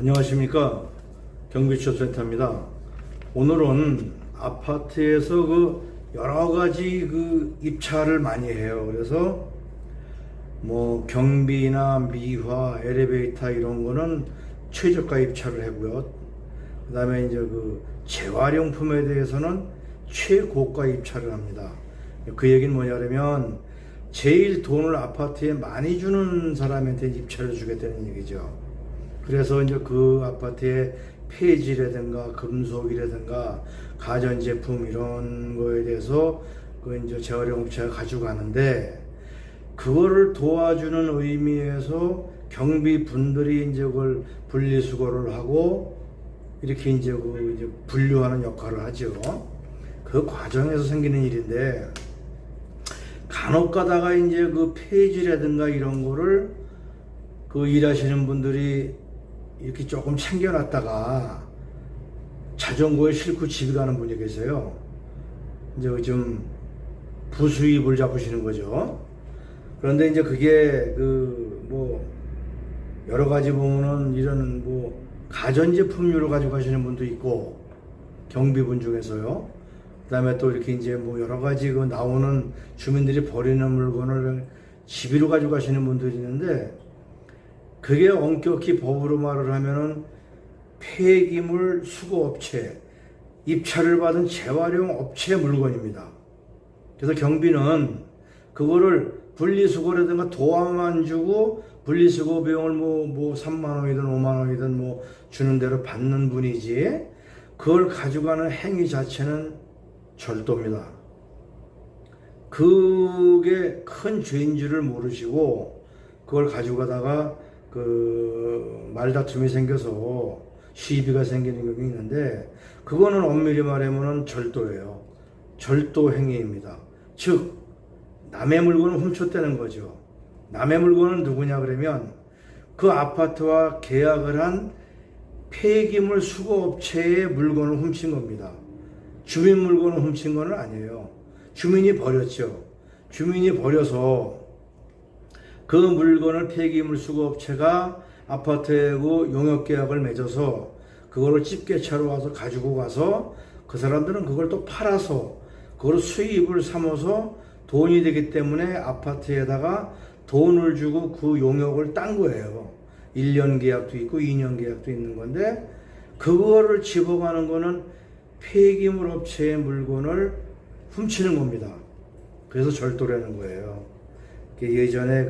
안녕하십니까, 경비취업센터입니다. 오늘은 아파트에서 여러 가지 입찰을 많이 해요. 그래서 뭐 경비나 미화, 엘리베이터 이런 거는 최저가 입찰을 하고요. 그 다음에 이제 재활용품에 대해서는 최고가 입찰을 합니다. 그 얘기는 뭐냐면 제일 돈을 아파트에 많이 주는 사람한테 입찰을 주겠다는 얘기죠. 그래서 이제 그 아파트의 폐지라든가 금속이라든가 가전제품 이런 거에 대해서 이제 재활용업체가 가져가는데, 그거를 도와주는 의미에서 경비분들이 이제 그걸 분리수거를 하고 이렇게 이제 이제 분류하는 역할을 하죠. 그 과정에서 생기는 일인데, 간혹 가다가 이제 폐지라든가 이런 거를 일하시는 분들이 이렇게 조금 챙겨놨다가 자전거에 싣고 집에 가는 분이 계세요. 이제 좀 부수입을 잡으시는 거죠. 그런데 이제 그게 여러 가지 보면은 이런 가전제품류를 가지고 가시는 분도 있고, 경비분 중에서요. 그 다음에 또 이렇게 이제 여러 가지 나오는 주민들이 버리는 물건을 집으로 가지고 가시는 분들이 있는데, 그게 엄격히 법으로 말을 하면은 폐기물 수거업체, 입찰을 받은 재활용 업체 물건입니다. 그래서 경비는 그거를 분리수거라든가 도화만 주고 분리수거 비용을 3만 원이든 5만 원이든 주는 대로 받는 분이지, 그걸 가져가는 행위 자체는 절도입니다. 그게 큰 죄인 줄을 모르시고 그걸 가져가다가 말다툼이 생겨서 시비가 생기는 경우가 있는데, 그거는 엄밀히 말하면 절도예요. 절도 행위입니다. 즉 남의 물건을 훔쳤다는 거죠. 남의 물건은 누구냐 그러면 그 아파트와 계약을 한 폐기물 수거업체의 물건을 훔친 겁니다. 주민 물건을 훔친 건 아니에요. 주민이 버렸죠. 주민이 버려서 그 물건을 폐기물 수거업체가 아파트하고 용역계약을 맺어서 그거를 집게차로 와서 가지고 가서 그 사람들은 그걸 또 팔아서 그걸 수입을 삼아서 돈이 되기 때문에 아파트에다가 돈을 주고 그 용역을 딴 거예요. 1년 계약도 있고 2년 계약도 있는 건데, 그거를 집어가는 거는 폐기물 업체의 물건을 훔치는 겁니다. 그래서 절도라는 거예요. 예전에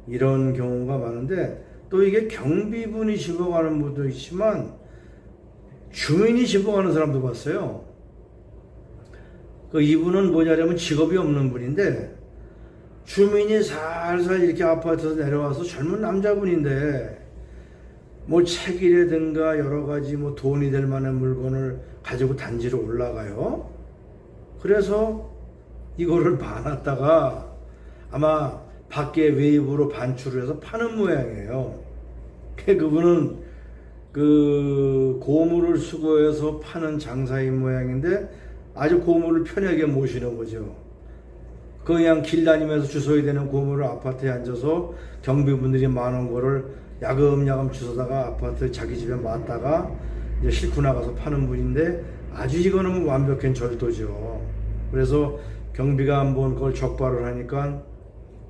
이런 경우가 많은데, 또 이게 경비분이 집어가는 분도 있지만 주민이 집어가는 사람도 봤어요. 이분은 뭐냐면 직업이 없는 분인데, 주민이 살살 이렇게 아파트에서 내려와서 젊은 남자분인데 책이라든가 여러 가지 돈이 될 만한 물건을 가지고 단지로 올라가요. 그래서 이거를 봐놨다가 아마 밖에 외부로 반출을 해서 파는 모양이에요. 그분은 고물을 수거해서 파는 장사인 모양인데 아주 고물을 편하게 모시는 거죠. 그냥 길 다니면서 주워야 되는 고물을 아파트에 앉아서 경비분들이 많은 거를 야금야금 주워다가 아파트 자기 집에 왔다가 이제 싣고 나가서 파는 분인데, 아주 이거는 완벽한 절도죠. 그래서 경비가 한번 그걸 적발을 하니까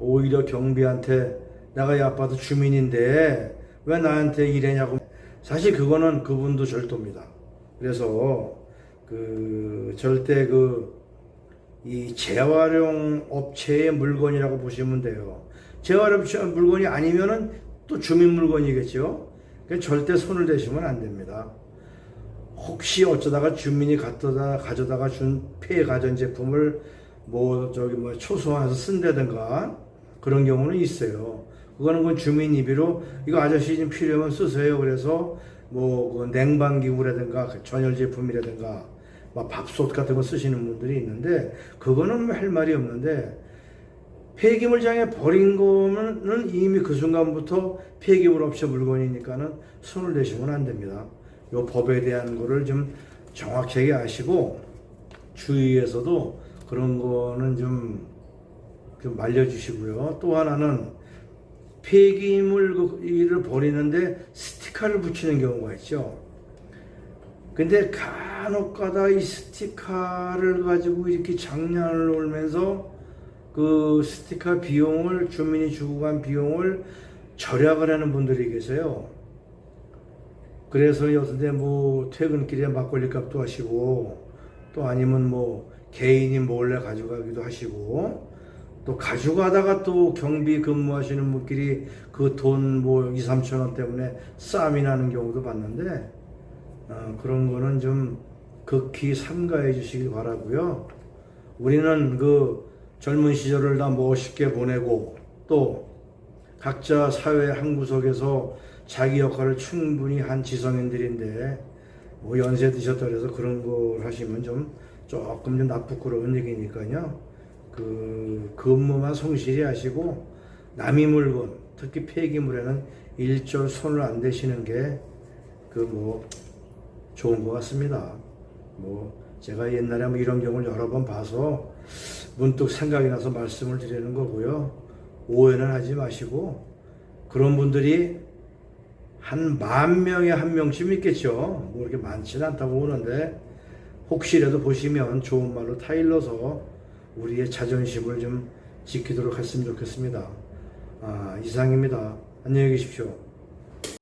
오히려 경비한테 내가 이 아파트 주민인데 왜 나한테 이래냐고. 사실 그거는 그분도 절도입니다. 그래서 절대 이 재활용 업체의 물건이라고 보시면 돼요. 재활용 업체 물건이 아니면은 또 주민 물건이겠죠. 그러니까 절대 손을 대시면 안 됩니다. 혹시 어쩌다가 주민이 가져다가 준 폐가전제품을 초소화해서 쓴다든가 그런 경우는 있어요. 그거는 주민 입의로 이거 아저씨 좀 필요하면 쓰세요. 그래서 냉방기구라든가 전열제품이라든가 밥솥 같은 거 쓰시는 분들이 있는데, 그거는 할 말이 없는데, 폐기물장에 버린 거는 이미 그 순간부터 폐기물 업체 물건이니까는 손을 대시면 안 됩니다. 요 법에 대한 거를 좀 정확하게 아시고 주위에서도 그런 거는 좀 알려주시고요. 또 하나는 폐기물을 버리는데 스티커를 붙이는 경우가 있죠. 근데 간혹가다 이 스티커를 가지고 이렇게 장난을 놀면서 그 스티커 비용을, 주민이 주고 간 비용을 절약을 하는 분들이 계세요. 그래서 여튼데 뭐 퇴근길에 막걸리 값도 하시고, 또 아니면 뭐 개인이 몰래 가져가기도 하시고, 또 가져가다가 또 경비 근무하시는 분끼리 그 돈 뭐 2, 3천 원 때문에 싸움이 나는 경우도 봤는데, 그런 거는 좀 극히 삼가해 주시길 바라고요. 우리는 그 젊은 시절을 다 멋있게 보내고, 또 각자 사회 한 구석에서 자기 역할을 충분히 한 지성인들인데, 뭐 연세 드셨다 그래서 그런 걸 하시면 조금 좀 나쁘고그런 얘기니까요. 그 근무만 성실히 하시고, 남의 물건, 특히 폐기물에는 일절 손을 안 대시는 게 좋은 것 같습니다. 제가 옛날에 이런 경우를 여러 번 봐서 문득 생각이 나서 말씀을 드리는 거고요. 오해는 하지 마시고, 그런 분들이 한 10,000명에 1명쯤 있겠죠. 뭐 이렇게 많지는 않다고 보는데, 혹시라도 보시면 좋은 말로 타일러서 우리의 자존심을 좀 지키도록 했으면 좋겠습니다. 이상입니다. 안녕히 계십시오.